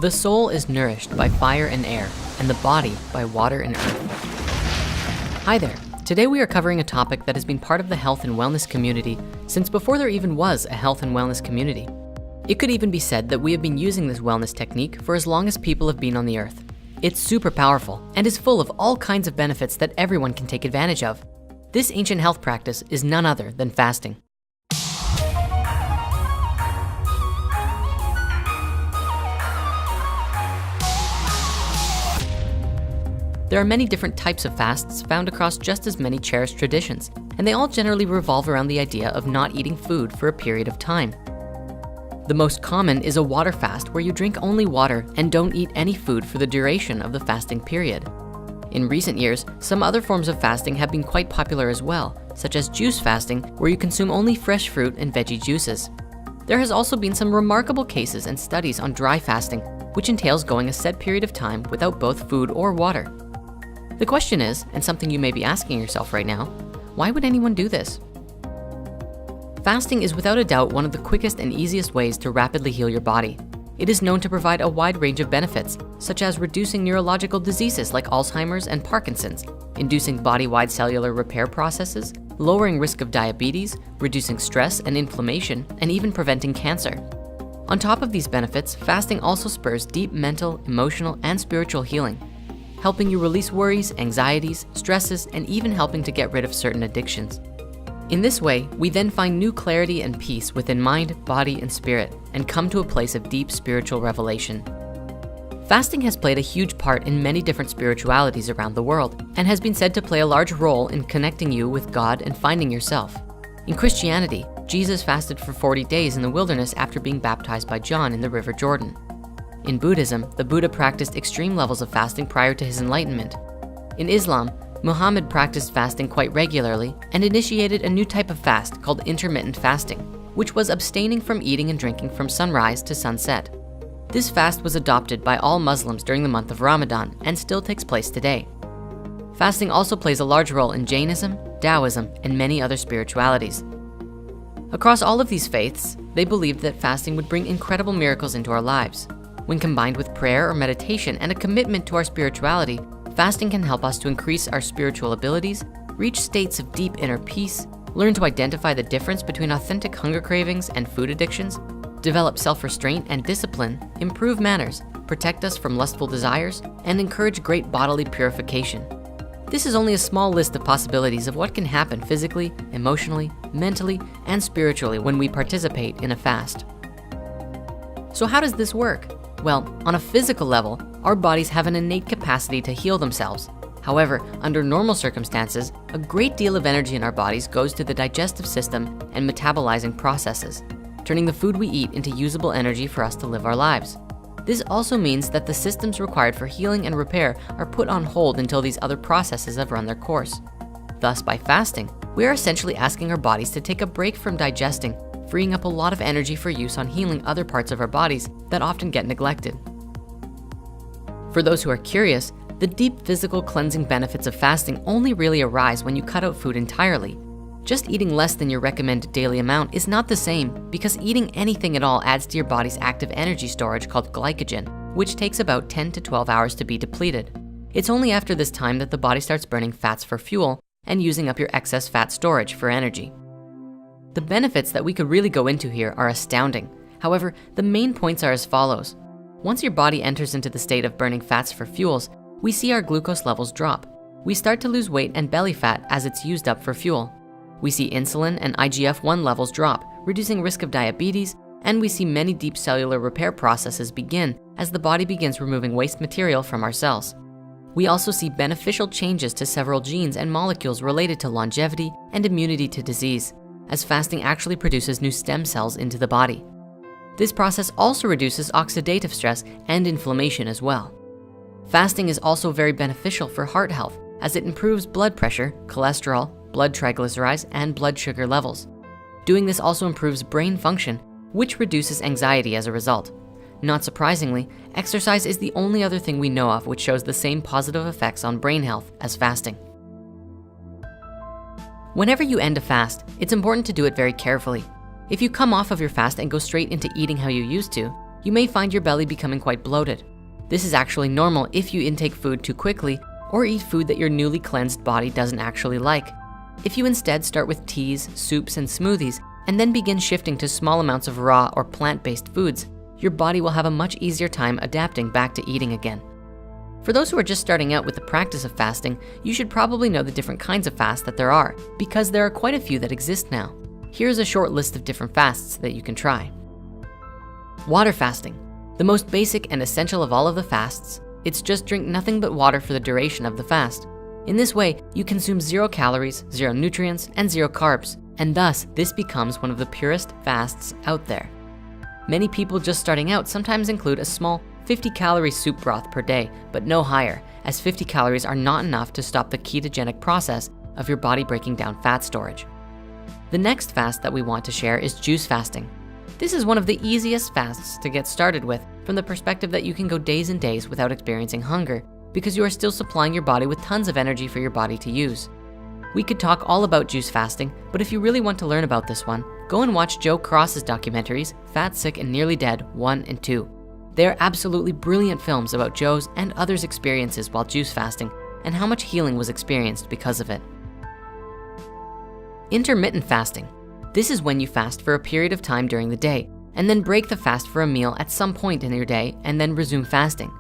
The soul is nourished by fire and air, and the body by water and earth. Hi there. Today we are covering a topic that has been part of the health and wellness community since before there even was a health and wellness community. It could even be said that we have been using this wellness technique for as long as people have been on the earth. It's super powerful and is full of all kinds of benefits that everyone can take advantage of. This ancient health practice is none other than fasting. There are many different types of fasts found across just as many cherished traditions, and they all generally revolve around the idea of not eating food for a period of time. The most common is a water fast where you drink only water and don't eat any food for the duration of the fasting period. In recent years, some other forms of fasting have been quite popular as well, such as juice fasting, where you consume only fresh fruit and veggie juices. There has also been some remarkable cases and studies on dry fasting, which entails going a set period of time without both food or water. The question is, and something you may be asking yourself right now, why would anyone do this? Fasting is without a doubt one of the quickest and easiest ways to rapidly heal your body. It is known to provide a wide range of benefits, such as reducing neurological diseases like Alzheimer's and Parkinson's, inducing body-wide cellular repair processes, lowering risk of diabetes, reducing stress and inflammation, and even preventing cancer. On top of these benefits, fasting also spurs deep mental, emotional, and spiritual healing, helping you release worries, anxieties, stresses, and even helping to get rid of certain addictions. In this way, we then find new clarity and peace within mind, body, and spirit, and come to a place of deep spiritual revelation. Fasting has played a huge part in many different spiritualities around the world, and has been said to play a large role in connecting you with God and finding yourself. In Christianity, Jesus fasted for 40 days in the wilderness after being baptized by John in the River Jordan. In Buddhism, the Buddha practiced extreme levels of fasting prior to his enlightenment. In Islam, Muhammad practiced fasting quite regularly and initiated a new type of fast called intermittent fasting, which was abstaining from eating and drinking from sunrise to sunset. This fast was adopted by all Muslims during the month of Ramadan and still takes place today. Fasting also plays a large role in Jainism, Taoism, and many other spiritualities. Across all of these faiths, they believed that fasting would bring incredible miracles into our lives. When combined with prayer or meditation and a commitment to our spirituality, fasting can help us to increase our spiritual abilities, reach states of deep inner peace, learn to identify the difference between authentic hunger cravings and food addictions, develop self-restraint and discipline, improve manners, protect us from lustful desires, and encourage great bodily purification. This is only a small list of possibilities of what can happen physically, emotionally, mentally, and spiritually when we participate in a fast. So how does this work? Well, on a physical level, our bodies have an innate capacity to heal themselves. However, under normal circumstances, a great deal of energy in our bodies goes to the digestive system and metabolizing processes, turning the food we eat into usable energy for us to live our lives. This also means that the systems required for healing and repair are put on hold until these other processes have run their course. Thus, by fasting, we are essentially asking our bodies to take a break from digesting, freeing up a lot of energy for use on healing other parts of our bodies that often get neglected. For those who are curious, the deep physical cleansing benefits of fasting only really arise when you cut out food entirely. Just eating less than your recommended daily amount is not the same because eating anything at all adds to your body's active energy storage called glycogen, which takes about 10 to 12 hours to be depleted. It's only after this time that the body starts burning fats for fuel and using up your excess fat storage for energy. The benefits that we could really go into here are astounding. However, the main points are as follows. Once your body enters into the state of burning fats for fuels, we see our glucose levels drop. We start to lose weight and belly fat as it's used up for fuel. We see insulin and IGF-1 levels drop, reducing risk of diabetes, and we see many deep cellular repair processes begin as the body begins removing waste material from our cells. We also see beneficial changes to several genes and molecules related to longevity and immunity to disease, as fasting actually produces new stem cells into the body. This process also reduces oxidative stress and inflammation as well. Fasting is also very beneficial for heart health as it improves blood pressure, cholesterol, blood triglycerides, and blood sugar levels. Doing this also improves brain function, which reduces anxiety as a result. Not surprisingly, exercise is the only other thing we know of which shows the same positive effects on brain health as fasting. Whenever you end a fast, it's important to do it very carefully. If you come off of your fast and go straight into eating how you used to, you may find your belly becoming quite bloated. This is actually normal if you intake food too quickly or eat food that your newly cleansed body doesn't actually like. If you instead start with teas, soups, and smoothies, and then begin shifting to small amounts of raw or plant-based foods, your body will have a much easier time adapting back to eating again. For those who are just starting out with the practice of fasting, you should probably know the different kinds of fast that there are, because there are quite a few that exist now. Here's a short list of different fasts that you can try. Water fasting, the most basic and essential of all of the fasts. It's just drink nothing but water for the duration of the fast. In this way, you consume 0 calories, 0 nutrients, and 0 carbs, and thus this becomes one of the purest fasts out there. Many people just starting out sometimes include a small 50-calorie soup broth per day, but no higher, as 50 calories are not enough to stop the ketogenic process of your body breaking down fat storage. The next fast that we want to share is juice fasting. This is one of the easiest fasts to get started with from the perspective that you can go days and days without experiencing hunger because you are still supplying your body with tons of energy for your body to use. We could talk all about juice fasting, but if you really want to learn about this one, go and watch Joe Cross's documentaries, Fat, Sick, and Nearly Dead 1 and 2. They are absolutely brilliant films about Joe's and others' experiences while juice fasting and how much healing was experienced because of it. Intermittent fasting. This is when you fast for a period of time during the day and then break the fast for a meal at some point in your day and then resume fasting.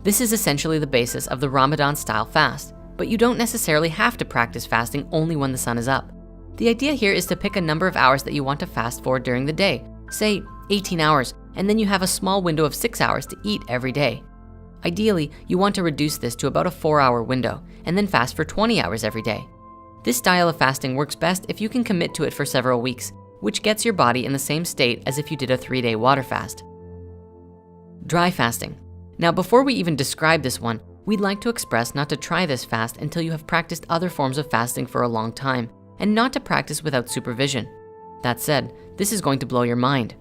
This is essentially the basis of the Ramadan-style fast, but you don't necessarily have to practice fasting only when the sun is up. The idea here is to pick a number of hours that you want to fast for during the day, say 18 hours, and then you have a small window of 6 hours to eat every day. Ideally, you want to reduce this to about a 4-hour window and then fast for 20 hours every day. This style of fasting works best if you can commit to it for several weeks, which gets your body in the same state as if you did a 3-day water fast. Dry fasting. Now, before we even describe this one, we'd like to express not to try this fast until you have practiced other forms of fasting for a long time, and not to practice without supervision. That said, this is going to blow your mind.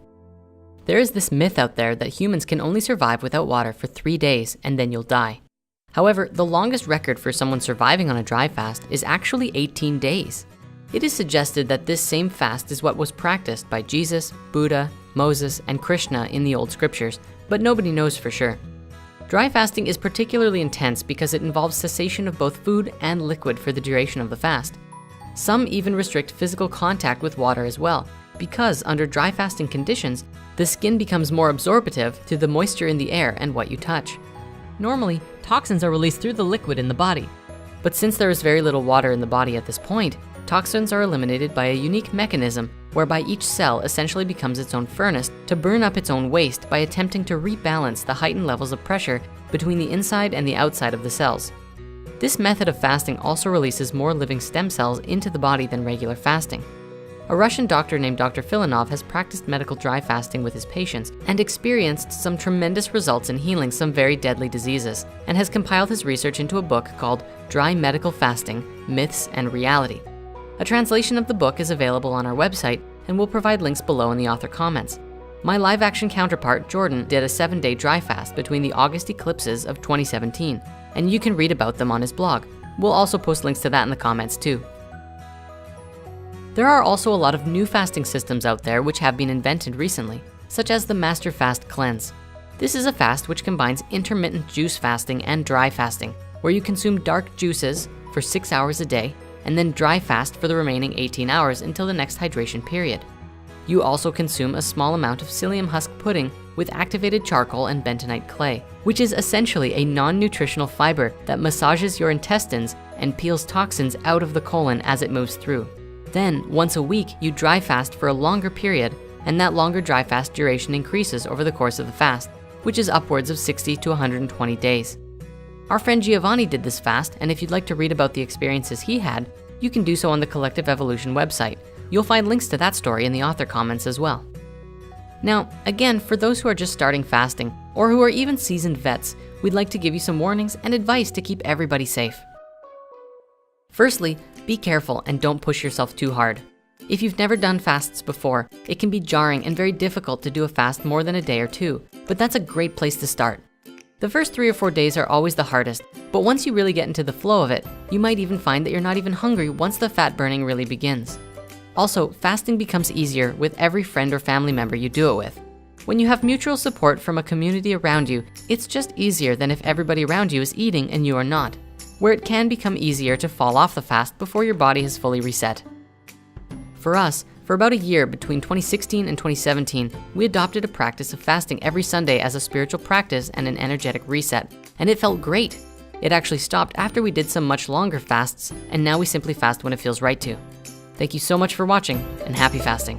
There is this myth out there that humans can only survive without water for 3 days and then you'll die. However, the longest record for someone surviving on a dry fast is actually 18 days. It is suggested that this same fast is what was practiced by Jesus, Buddha, Moses, and Krishna in the old scriptures, but nobody knows for sure. Dry fasting is particularly intense because it involves cessation of both food and liquid for the duration of the fast. Some even restrict physical contact with water as well, because under dry fasting conditions, the skin becomes more absorptive to the moisture in the air and what you touch. Normally, toxins are released through the liquid in the body, but since there is very little water in the body at this point, toxins are eliminated by a unique mechanism whereby each cell essentially becomes its own furnace to burn up its own waste by attempting to rebalance the heightened levels of pressure between the inside and the outside of the cells. This method of fasting also releases more living stem cells into the body than regular fasting. A Russian doctor named Dr. Filanov has practiced medical dry fasting with his patients and experienced some tremendous results in healing some very deadly diseases, and has compiled his research into a book called Dry Medical Fasting: Myths and Reality. A translation of the book is available on our website, and we'll provide links below in the author comments. My live action counterpart, Jordan, did a 7-day dry fast between the August eclipses of 2017, and you can read about them on his blog. We'll also post links to that in the comments too. There are also a lot of new fasting systems out there which have been invented recently, such as the Master Fast Cleanse. This is a fast which combines intermittent juice fasting and dry fasting, where you consume dark juices for 6 hours a day and then dry fast for the remaining 18 hours until the next hydration period. You also consume a small amount of psyllium husk pudding with activated charcoal and bentonite clay, which is essentially a non-nutritional fiber that massages your intestines and peels toxins out of the colon as it moves through. Then, once a week, you dry fast for a longer period, and that longer dry fast duration increases over the course of the fast, which is upwards of 60 to 120 days. Our friend Giovanni did this fast, and if you'd like to read about the experiences he had, you can do so on the Collective Evolution website. You'll find links to that story in the author comments as well. Now, again, for those who are just starting fasting, or who are even seasoned vets, we'd like to give you some warnings and advice to keep everybody safe. Firstly, be careful and don't push yourself too hard. If you've never done fasts before, it can be jarring and very difficult to do a fast more than a day or two, but that's a great place to start. The first 3 or 4 days are always the hardest, but once you really get into the flow of it, you might even find that you're not even hungry once the fat burning really begins. Also, fasting becomes easier with every friend or family member you do it with. When you have mutual support from a community around you, it's just easier than if everybody around you is eating and you are not, where it can become easier to fall off the fast before your body has fully reset. For us, for about a year between 2016 and 2017, we adopted a practice of fasting every Sunday as a spiritual practice and an energetic reset, and it felt great. It actually stopped after we did some much longer fasts, and now we simply fast when it feels right to. Thank you so much for watching, and happy fasting.